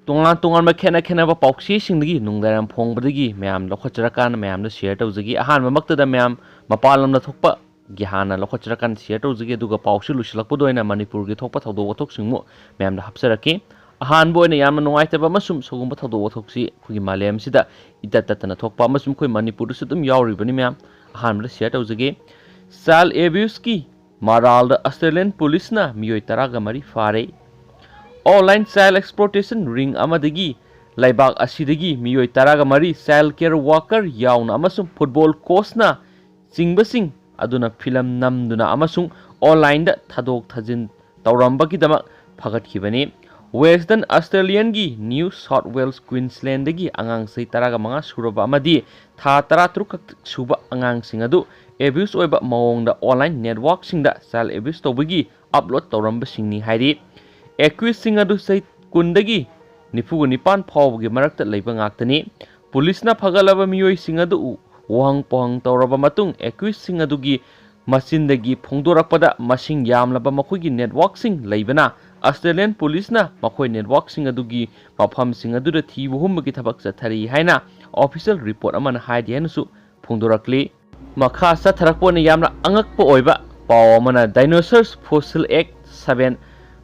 ꯇꯣꯉꯥꯟ ꯈꯦꯠꯅꯕ ꯄꯥꯎꯆꯦꯁꯤꯡꯗꯒꯤ ꯅꯨꯡꯗꯥꯡ ꯐꯣꯡꯕꯗꯒꯤ ꯃꯌꯥꯝ ꯂꯧꯈꯠꯆꯔꯀꯥꯟꯗ ꯃꯌꯥꯝꯗ ꯁꯤꯌꯔ ꯇꯧꯖꯒꯤ ꯑꯍꯥꯟꯕꯃꯛꯇꯗ ꯃꯌꯥꯝ ꯃꯄꯥꯟ ꯂꯝꯗ ꯊꯣꯛꯄ ꯒꯤ ꯍꯥꯟꯅ ꯂꯧꯈꯠꯆꯔꯀꯥꯟꯗ ꯁꯤꯌꯔ ꯇꯧꯖꯒꯤ ꯑꯗꯨꯒ ꯄꯥꯎꯁꯤ ꯂꯣꯏꯁꯤꯜꯂꯛꯄꯗ ꯑꯣꯏꯅ ꯃꯅꯤꯄꯨꯔꯒꯤ ꯊꯣꯛꯄ ꯊꯧꯗꯣꯛ ꯋꯥꯊꯣꯛꯁꯤꯡꯃꯨ ꯃꯌꯥꯝꯗ ꯍꯥꯞꯆꯔꯛꯀꯦ ꯑꯍꯥꯟꯕ ꯑꯣꯏꯅ ꯌꯥꯝꯅ ꯅꯨꯡꯉꯥꯏꯇꯕ ꯑꯃꯁꯨꯡ ꯁꯤꯒꯨꯝꯕ ꯊꯧꯗꯣꯛ ꯋꯥꯊꯣꯛꯁꯤ ꯑꯩꯈꯣꯏꯒꯤ ꯃꯥꯂꯦꯝꯁꯤꯗ ꯏꯇꯠ ꯇꯠꯇꯅ ꯊꯣꯛꯄ ꯑꯃꯁꯨꯡ ꯑꯩꯈꯣꯏ ꯃꯅꯤꯄꯨꯔꯗꯁꯨ ꯑꯗꯨꯝ ꯌꯥꯎꯔꯤꯕꯅꯤ ꯃꯌꯥꯝ ꯑꯍꯥꯟꯕꯗ ꯁꯤꯌꯔ ꯇꯧꯖꯒꯦ ꯆꯥꯏꯜ ꯑꯦꯕ꯭ꯌꯨꯁꯀꯤ ꯃꯔꯥꯜꯗ ꯑꯁꯇ꯭ꯔꯦꯂꯤꯌꯟ ꯄꯨꯂꯤꯁꯅ ꯃꯤꯑꯣꯏ 13 ꯐꯥꯔꯦ ꯑꯣꯟꯂꯥꯏꯟ ꯆꯥꯏꯜ ꯑꯦꯛꯁꯄ꯭ꯂꯣꯏꯇꯦꯁꯟ ꯔꯤꯡ ꯑꯃꯗꯒꯤ ꯂꯩꯕꯥꯛ ꯑꯁꯤꯗꯒꯤ ꯃꯤꯑꯣꯏ 13 ꯆꯥꯏꯜ ꯀꯦꯌꯔ ꯋꯥꯔꯀꯔ ꯌꯥꯎꯅ ꯑꯃꯁꯨꯡ ꯐꯨꯠꯕꯣꯜ ꯀꯣꯆꯅ ꯆꯤꯡꯕꯁꯤꯡ ꯑꯗꯨꯅ ꯐꯤꯂꯝ ꯅꯝꯗꯨꯅ ꯑꯃꯁꯨꯡ ꯑꯣꯟꯂꯥꯏꯟꯗ ꯊꯥꯗꯣꯛ ꯊꯥꯖꯤꯟ ꯇꯧꯔꯝꯕꯒꯤꯗꯃꯛ ꯐꯒꯠꯈꯤꯕꯅꯤ ꯋꯦꯁꯇꯔꯟ ꯑꯁꯇ꯭ꯔꯦꯂꯤꯌꯟꯒꯤ ꯅ꯭ꯌꯨ ꯁꯥꯎꯠ ꯋꯦꯜꯁ ꯀ꯭ꯋꯤꯟꯁꯂꯦꯟꯗꯒꯤ ꯑꯉꯥꯡ ꯆꯍꯤ 15 ꯁꯨꯔꯕ ꯑꯃꯗꯤ ꯊꯥ 13 ꯈꯛ ꯁꯨꯕ ꯑꯉꯥꯡꯁꯤꯡ ꯑꯗꯨ ꯑꯦꯕ꯭ꯌꯨꯁ ꯑꯣꯏꯕ ꯃꯑꯣꯡꯗ ꯑꯣꯟꯂꯥꯏꯟ ꯅꯦꯠꯋꯥꯔꯛꯁꯤꯡꯗ ꯆꯥꯏꯜ ꯑꯦꯕ꯭ꯌꯨꯁ ꯇꯧꯕꯒꯤ ꯑꯞꯂꯣꯗ ꯇꯧꯔꯝꯕꯁꯤꯡꯅꯤ ꯍꯥꯏꯔꯤ ꯑꯦꯀ꯭ꯌꯨꯁꯁꯤꯡ ꯑꯗꯨ ꯆꯍꯤ 10 99 ꯐꯥꯎꯕꯒꯤ ꯃꯔꯛꯇ ꯂꯩꯕ ꯉꯥꯛꯇꯅꯤ ꯄꯨꯂꯤꯁꯅ ꯐꯒꯠꯂꯕ ꯃꯤꯑꯣꯏꯁꯤꯡ ꯑꯗꯨ ꯋꯥꯍꯪ ꯄꯥꯎꯍꯪ ꯇꯧꯔꯕ ꯃꯇꯨꯡ ꯑꯦꯀ꯭ꯌꯨꯁꯁꯤꯡ ꯑꯗꯨꯒꯤ ꯃꯆꯤꯟꯗꯒꯤ ꯐꯣꯡꯗꯣꯔꯛꯄꯗ ꯃꯁꯤꯡ ꯌꯥꯝꯂꯕ ꯃꯈꯣꯏꯒꯤ ꯅꯦꯠꯋꯥꯔꯛꯁꯤꯡ ꯂꯩꯕꯅ ꯑꯁꯇ꯭ꯔꯦꯂꯤꯌꯟ ꯄꯨꯂꯤꯁꯅ ꯃꯈꯣꯏ ꯅꯦꯠꯋꯥꯔꯛꯁꯤꯡ ꯑꯗꯨꯒꯤ ꯃꯐꯝꯁꯤꯡ ꯑꯗꯨꯗ ꯊꯤꯕ ꯍꯨꯝꯕꯒꯤ ꯊꯕꯛ ꯆꯠꯊꯔꯤ ꯍꯥꯏꯅ ꯑꯣꯐꯤꯁꯤꯌꯦꯜ ꯔꯤꯄꯣꯔꯠ ꯑꯃꯅ ꯍꯥꯏꯔꯤ ꯍꯥꯏꯅꯁꯨ ꯐꯣꯡꯗꯣꯔꯛꯂꯤ ꯃꯈꯥ ꯆꯠꯊꯔꯛꯄ ꯑꯣꯏꯅ ꯌꯥꯝꯅ ꯑꯉꯛꯄ ꯑꯣꯏꯕ ꯄꯥꯎ ꯑꯃꯅ ꯗꯥꯏꯅꯣꯁꯔꯁ ꯐꯣꯁꯤꯜ ꯑꯦꯛ 7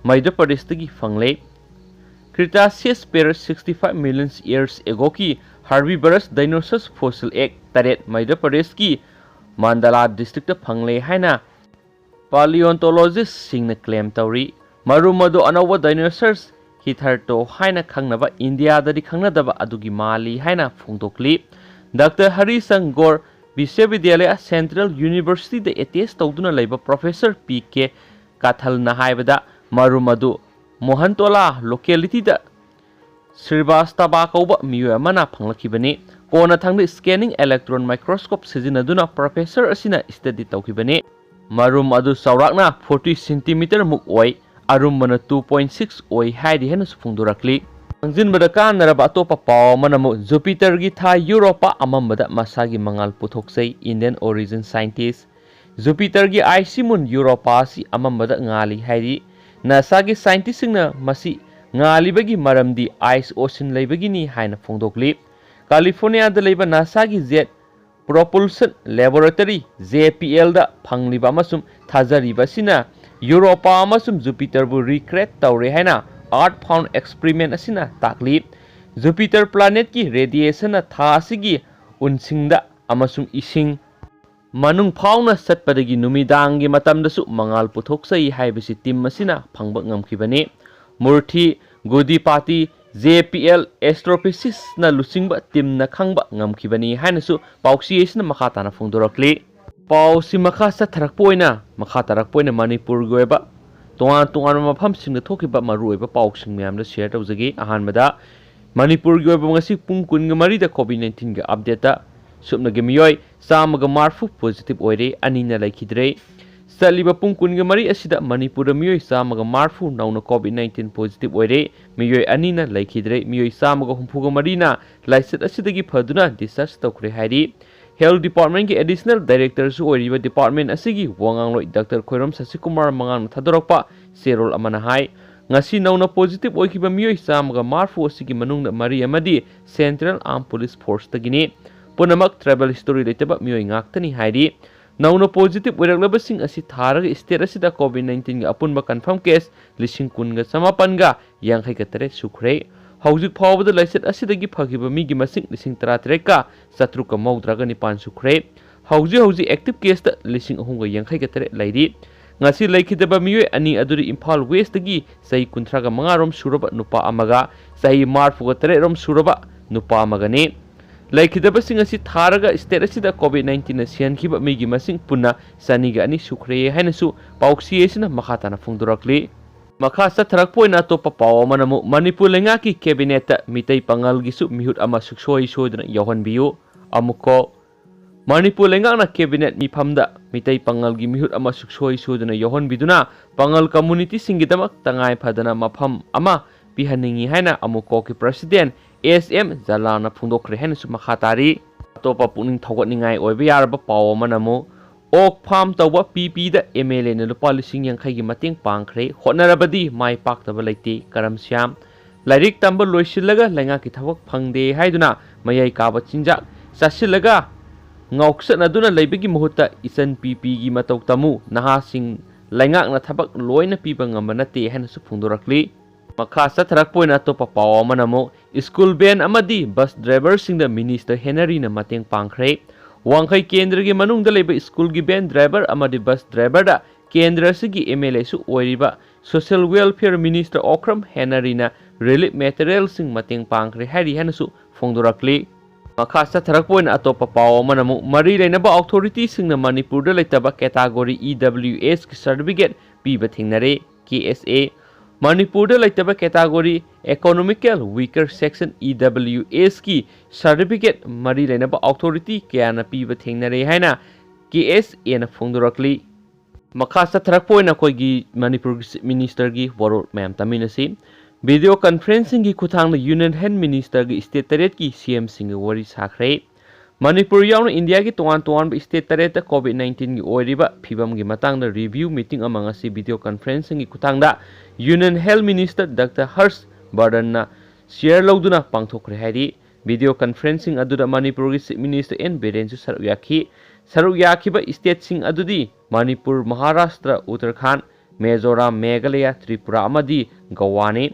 ꯃꯙ꯭ꯌ ꯄ꯭ꯔꯗꯦꯁꯇꯒꯤ ꯐꯪꯂꯦ ꯀ꯭ꯔꯤꯇꯥꯁꯤꯌꯁ ꯄꯦꯔꯠ 65 ꯃꯤꯂꯤꯌꯟ ꯏꯌꯔꯁ ꯑꯦꯒꯣꯀꯤ ꯍꯥꯔꯕꯤꯕꯔꯁ ꯗꯥꯏꯅꯣꯁꯔꯁ ꯐꯣꯁꯤꯜ ꯑꯦꯛ 8 ꯃꯙ꯭ꯌ ꯄ꯭ꯔꯗꯦꯁꯀꯤ ꯃꯥꯟꯗꯂꯥ ꯗꯤꯁꯇ꯭ꯔꯤꯛꯇ ꯐꯪꯂꯦ ꯍꯥꯏꯅ ꯄꯥꯂꯤꯑꯣꯟꯇꯣꯂꯣꯖꯤꯁꯁꯤꯡꯅ ꯀ꯭ꯂꯦꯝ ꯇꯧꯔꯤ ꯃꯔꯨꯝ ꯑꯗꯨ ꯑꯅꯧꯕ ꯗꯥꯏꯅꯣꯁꯔꯁ ꯍꯤꯊꯔꯇꯣ ꯍꯥꯏꯅ ꯈꯪꯅꯕ ꯏꯟꯗꯤꯌꯥꯗꯗꯤ ꯈꯪꯅꯗꯕ ꯑꯗꯨꯒꯤ ꯃꯥꯜꯂꯤ ꯍꯥꯏꯅ ꯐꯣꯡꯗꯣꯛꯂꯤ ꯗꯥꯛꯇꯔ ꯍꯔꯤꯁꯪ ꯒꯣꯔ ꯕꯤꯁ꯭ꯋꯕꯤꯗ꯭ꯌꯥꯂꯌ ꯁꯦꯟꯇ꯭ꯔꯦꯜ ꯌꯨꯅꯤꯚꯔꯁꯤꯇꯤꯗ ꯑꯦꯇꯦꯁ ꯇꯧꯗꯨꯅ ꯂꯩꯕ ꯄ꯭ꯔꯣꯐꯦꯁꯔ ꯄꯤ.ꯀꯦ. ꯀꯥꯊꯜꯅ ꯍꯥꯏꯕꯗ ꯃꯔꯨꯝ ꯑꯗꯨ ꯃꯣꯍꯟꯇꯣꯂꯥ ꯂꯣꯀꯦꯂꯤꯇꯤꯗ ꯁ꯭ꯔꯤꯕꯥꯁꯇꯕꯥ ꯀꯧꯕ ꯃꯤꯑꯣꯏ ꯑꯃꯅ ꯐꯪꯂꯛꯈꯤꯕꯅꯤ ꯀꯣꯟꯅꯊꯪꯗ ꯁ꯭ꯀꯦꯅꯤꯡ ꯏꯂꯦꯛꯇ꯭ꯔꯣꯟ ꯃꯥꯏꯀ꯭ꯔꯣꯁꯀꯣꯞ ꯁꯤꯖꯤꯟꯅꯗꯨꯅ ꯄ꯭ꯔꯣꯐꯦꯁꯔ ꯑꯁꯤꯅ ꯁ꯭ꯇꯗꯤ ꯇꯧꯈꯤꯕꯅꯤ ꯃꯔꯨꯝ ꯑꯗꯨ ꯆꯥꯎꯔꯥꯛꯅ 40 ꯁꯦꯟꯇꯤꯃꯤꯇꯔ ꯃꯨꯛ ꯑꯣꯏ ꯑꯔꯨꯝꯕꯅ 2.6 ꯑꯣꯏ ꯍꯥꯏꯔꯤ ꯍꯥꯏꯅꯁꯨ ꯐꯣꯡꯗꯣꯔꯛꯂꯤ ꯈꯪꯖꯤꯟꯕꯗ ꯀꯥꯟꯅꯔꯕ ꯑꯇꯣꯞꯄ ꯄꯥꯎ ꯑꯃꯅ ꯑꯃꯨꯛ ꯖꯨꯄꯤꯇꯔꯒꯤ ꯊꯥ ꯌꯨꯔꯣꯄꯥ ꯑꯃꯝꯕꯗ ꯃꯁꯥꯒꯤ ꯃꯉꯥꯜ ꯄꯨꯊꯣꯛꯆꯩ ꯏꯟꯗꯤꯌꯟ ꯑꯣꯔꯤꯖꯤꯟ ꯁꯥꯏꯟꯇꯤꯁꯠ ꯖꯨꯄꯤꯇꯔꯒꯤ ꯑꯥꯏꯁꯤ ꯃꯨꯟ ꯌꯨꯔꯣꯄꯥ ꯑꯁꯤ ꯑꯃꯝꯕꯗ ꯉꯥꯜꯂꯤ ꯍꯥꯏꯔꯤ ꯅꯥꯁꯥꯒꯤ ꯁꯥꯏꯟꯇꯤꯁꯠꯁꯤꯡꯅ ꯃꯁꯤ ꯉꯥꯜꯂꯤꯕꯒꯤ ꯃꯔꯝꯗꯤ ꯑꯥꯏꯁ ꯑꯣꯁꯤꯟ ꯂꯩꯕꯒꯤꯅꯤ ꯍꯥꯏꯅ ꯐꯣꯡꯗꯣꯛꯂꯤ ꯀꯥꯂꯤꯐꯣꯔꯅꯤꯌꯥꯗ ꯂꯩꯕ ꯅꯥꯁꯥꯒꯤ ꯖꯦꯠ ꯄ꯭ꯔꯣꯄulsion ꯂꯦꯕꯣꯔꯦꯇꯔꯤ JPLꯗ ꯐꯪꯂꯤꯕ ꯑꯃꯁꯨꯡ ꯊꯥꯖꯔꯤꯕ ꯑꯁꯤꯅ ꯌꯨꯔꯣꯄꯥ ꯑꯃꯁꯨꯡ ꯖꯨꯄꯤꯇꯔꯕꯨ ꯔꯤꯀ꯭ꯔꯦꯠ ꯇꯧꯔꯦ ꯍꯥꯏꯅ ꯑꯥꯔꯊ ꯐꯥꯎꯟ ꯑꯦꯛꯁꯄ꯭ꯔꯤꯃꯦꯟꯠ ꯑꯁꯤꯅ ꯇꯥꯛꯂꯤ ꯖꯨꯄꯤꯇꯔ ꯄ꯭ꯂꯥꯅꯦꯠꯀꯤ ꯔꯦꯗꯤꯌꯦꯁꯟꯅ ꯊꯥ ꯑꯁꯤꯒꯤ ꯎꯟꯁꯤꯡꯗ ꯑꯃꯁꯨꯡ ꯏꯁꯤꯡ ꯃꯅꯨꯡ ꯐꯥꯎꯅ ꯆꯠꯄꯗꯒꯤ ꯅꯨꯃꯤꯗꯥꯡꯒꯤ ꯃꯇꯝꯗꯁꯨ ꯃꯉꯥꯜ ꯄꯨꯊꯣꯛꯆꯩ ꯍꯥꯏꯕꯁꯤ ꯇꯤꯝ ꯑꯁꯤꯅ ꯐꯪꯕ ꯉꯝꯈꯤꯕꯅꯤ ꯃꯨꯔꯊꯤ ꯒꯨꯗꯤꯄꯥꯇꯤ JPL ꯑꯦꯁꯇ꯭ꯔꯣꯐꯤꯖꯤꯛꯁꯅ ꯂꯨꯆꯤꯡꯕ ꯇꯤꯝꯅ ꯈꯪꯕ ꯉꯝꯈꯤꯕꯅꯤ ꯍꯥꯏꯅꯁꯨ ꯄꯥꯎꯆꯦ ꯑꯁꯤꯅ ꯃꯈꯥ ꯇꯥꯅ ꯐꯣꯡꯗꯣꯔꯛꯂꯤ ꯄꯥꯎꯁꯤ ꯃꯈꯥ ꯆꯠꯊꯔꯛꯄ ꯑꯣꯏꯅ ꯃꯅꯤꯄꯨꯔꯒꯤ ꯑꯣꯏꯕ ꯇꯣꯉꯥꯟꯕ ꯃꯐꯝꯁꯤꯡꯗ ꯊꯣꯛꯈꯤꯕ ꯃꯔꯨꯑꯣꯏꯕ ꯄꯥꯎꯁꯤꯡ ꯃꯌꯥꯝꯗ ꯁꯤꯌꯔ ꯇꯧꯖꯒꯦ ꯑꯍꯥꯟꯕꯗ ꯃꯅꯤꯄꯨꯔꯒꯤ ꯑꯣꯏꯕ ꯉꯁꯤ ꯄꯨꯡ 23ꯗ COVID-19ꯒꯤ ꯑꯞꯗꯦꯠꯇ ꯁꯨꯞꯅꯒꯤ ꯃꯤꯑꯣꯏ 140 ꯄꯣꯖꯤꯇꯤꯚ ꯑꯣꯏꯔꯦ ꯑꯅꯤꯅ ꯂꯩꯈꯤꯗ꯭ꯔꯦ ꯆꯠꯂꯤꯕ ꯄꯨꯡ 23 ꯑꯁꯤꯗ ꯃꯅꯤꯄꯨꯔꯗ ꯃꯤꯑꯣꯏ 140 ꯅꯧꯅ COVID-19 ꯄꯣꯖꯤꯇꯤꯚ ꯑꯣꯏꯔꯦ ꯃꯤꯑꯣꯏ ꯑꯅꯤꯅ ꯂꯩꯈꯤꯗ꯭ꯔꯦ ꯃꯤꯑꯣꯏ 164ꯅ ꯂꯥꯏꯆꯠ ꯑꯁꯤꯗꯒꯤ ꯐꯗꯨꯅ ꯗꯤꯁꯆꯥꯔꯖ ꯇꯧꯈ꯭ꯔꯦ ꯍꯥꯏꯔꯤ ꯍꯦꯜꯊ ꯗꯤꯄꯥꯔꯠꯃꯦꯟꯠꯀꯤ ꯑꯦꯗꯤꯁꯅꯦꯜ ꯗꯥꯏꯔꯦꯛꯇꯔꯁꯨ ꯑꯣꯏꯔꯤꯕ ꯗꯤꯄꯥꯔꯠꯃꯦꯟꯠ ꯑꯁꯤꯒꯤ ꯋꯥꯉꯥꯡꯂꯣꯏ ꯗꯥꯛꯇꯔ ꯈꯣꯏꯔꯝ ꯁꯁꯤꯀꯨꯃꯥꯔ ꯃꯉꯥꯡꯅ ꯊꯥꯗꯣꯔꯛꯄ ꯆꯦꯔꯣꯜ ꯑꯃꯅ ꯍꯥꯏ ꯉꯁꯤ ꯅꯧꯅ ꯄꯣꯖꯤꯇꯤꯚ ꯑꯣꯏꯈꯤꯕ ꯃꯤꯑꯣꯏ 140 ꯑꯁꯤꯒꯤ ꯃꯅꯨꯡꯗ 3 ꯑꯃꯗꯤ ꯁꯦꯟꯇ꯭ꯔꯦꯜ ꯑꯥꯔꯝ ꯄꯨꯂꯤꯁ ꯐꯣꯔꯁꯇꯒꯤꯅꯤ ꯄꯨꯝꯅꯃꯛ ꯇ꯭ꯔꯥꯏꯕꯦꯜ ꯍꯤꯁꯇꯣꯔꯤ ꯂꯩꯇꯕ ꯃꯤꯑꯣꯏ ꯉꯥꯛꯇꯅꯤ ꯍꯥꯏꯔꯤ ꯅꯧꯅ ꯄꯣꯖꯤꯇꯤꯚ ꯑꯣꯏꯔꯛꯂꯕꯁꯤꯡ ꯑꯁꯤ ꯊꯥꯔꯒ ꯁ꯭ꯇꯦꯠ ꯑꯁꯤꯗ COVID-19ꯒꯤ ꯑꯄꯨꯟꯕ ꯀꯟꯐꯥꯔꯝ ꯀꯦꯁ 10,989 ꯁꯨꯈ꯭ꯔꯦ ꯍꯧꯖꯤꯛ ꯐꯥꯎꯕꯗ ꯂꯥꯏꯆꯠ ꯑꯁꯤꯗꯒꯤ ꯐꯈꯤꯕ ꯃꯤꯒꯤ ꯃꯁꯤꯡ 13,739 ꯁꯨꯈ꯭ꯔꯦ ꯍꯧꯖꯤꯛ ꯑꯦꯛꯇꯤꯚ ꯀꯦꯁꯇ 3,083 ꯂꯩꯔꯤ ngasi laikhidaba mioi ani aduri Imphal West dagi sahi 35 rom suraba nupa amaga sahi 43 rom suraba nupa amagani laikhidaba sing asi tharaga state asida COVID-19 na siankhiba migi masing punna saniga ani sukre hainasu pauksi esina makhatana phungdurakli makha satharak poina topa paw manamu Manipur lenga ki cabinet mitai pangal gisu mihut ama suksoi sodna yohanbiu amuko Manipur lenga cabinet mifamda mitai pangal gi mihut ama suksoi sodna yohanbiduna pangal community singidamak tangai phadana mafam ama pihaningi haina amuko ki president SM Jalana phungdokre haina su makhatari topa puning thogatningai oiba yarba paw manamu ok farm tawba PP da MLA na lupa 50 gi mateng pangkhre hotnarabadi mai paktaba leite karamsyam लाइरिक तंब लोइसिलगा लैंगाकी थबक फंगदे हाइदुना मयाई काबा चिंजाक चासिलगा ngauksatnaduna leibagi muhutta isan ppgi matau tamu nahasing laingakna thabak loina piba ngamba nate haina su phungdorakli makha satharak poina to papaw manamo school ban amadi bus driver singda minister Henry na mateng pangkhre wangkhai kendra gi manungda leiba school gi ban driver amadi bus driver da kendra sigi MLA su oiriba social welfare minister Okram Henry na relief material sing mateng pangkhre hari haina su phungdorakli makasa tharakpoina atopa paw manamu mari leinaba authority singna Manipur da leitaba category EWS ki certificate piba thingnare KSA Manipur da leitaba category economical weaker section EWS ki certificate mari leinaba authority kayana piba thingnare haina KSA na phungdorakli makasa tharakpoina koigi Manipur minister gi warot ma'am taminasi video conferencing की खुथांग union health minister की state तरेट की CM Singh वरी साखरे मणिपुर याउन India की तोआन तोआन स्टेट तरेट कोविड-19 की ओरिबा फिबम की मतंग रिव्यू मीटिंग अमंग असि वीडियो कॉन्फ्रेंसिंग की खुथांग union health minister doctor Harsh Vardhan share लौदुना पांगथोखरे हाइदि वीडियो कॉन्फ्रेंसिंग अदुदा मणिपुर की चीफ मिनिस्टर एन बिरेन सु सरुक याखिबा स्टेट सिंग अदुदी मणिपुर महाराष्ट्र उत्तराखंड मिजोरम मेघालय त्रिपुरा अमदी गोवानी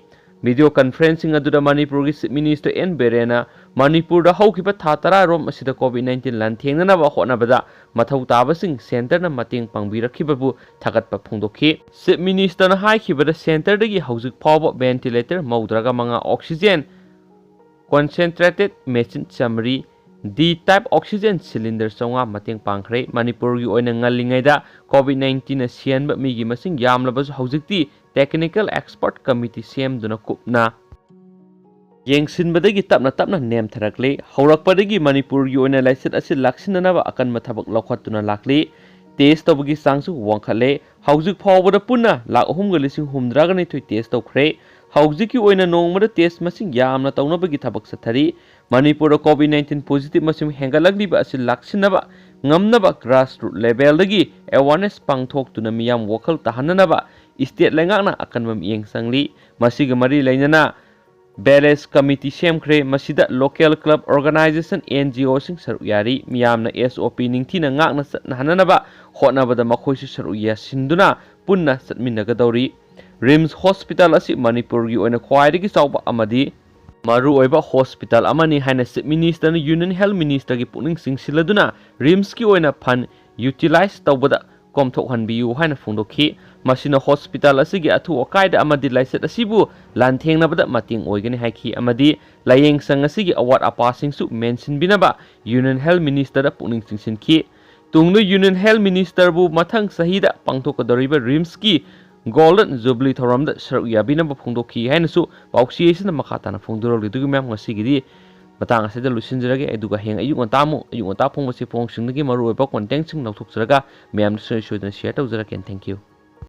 वीडियो कॉन्फ्रेंसिंग अदुदा मणिपुर की चीफ मिनिस्टर एन बिरेना मणिपुर दा हौखिबा था 10 रोम असिदा कोविड-19 लानथेंगनाबा होनाबदा मथौ ताबसिंग सेंटर ना मतेंग पांगबिरखिबाबु थागतपा फोंदोखि चीफ मिनिस्टर ना हाइखिबदा सेंटर दगी हौजिक फावबा वेंटिलेटर मौद्रागा मंगा oxygen concentrated machine summary D type oxygen cylinder songa mating pangkhre Manipur gi oina ngalingaida COVID-19 na sianba migi masing yamlabas haujikti technical expert committee CM duna kupna yengsinbadagi tapna nem tharakle haurakpadagi Manipur gi oina laiset asil laksinanaba akan mathabak lokhatuna lakli test tobagi sangsu wangkhale haujik phawbada punna lak 3,600 thoi test tokre haujiki oina nongmada test masing yamna tawnabagi thabak sathari Manipur COVID-19 positive masing hengalagliba asil laksinaba ngamnaba grassroots level dagi awareness pangthok tuna miyam wakal tahananaba state lengakna akan mamiyeng sangli masiga mari lainana balance committee semkhre masida local club organization NGO sing saru yari miyamna SOP ningthina ngakna hananaba hotnabada makhoisu saru ya sinduna punna satminagadawri RIMS hospital asi Manipur gi oina khwaidagi chawba amadi maru oiba hospital amani haina chief minister na union health minister gi puning singsiladuna RIMS ki oina fund utilize tawbada komthok hanbiu haina phungdokhi masina hospital asigi athu okaida amadi laiset asibu lanthengnabada mating oigani haiki amadi layeng sang asigi award apasing su mention binaba union health minister da puning singsinki tungno union health minister bu mathang sahida pangthokadoriba RIMS ki golden jubilee thoram da saru yabina ba phungdokhi haina su pauksi isina makhatana phungdorol lidugi mem ngasigidi matang asida lusinjrage eduga heng ayung ta phungmasi phongsingdagi maru oiba content sing nauthokjraga mem soidana share tawjara ken thank you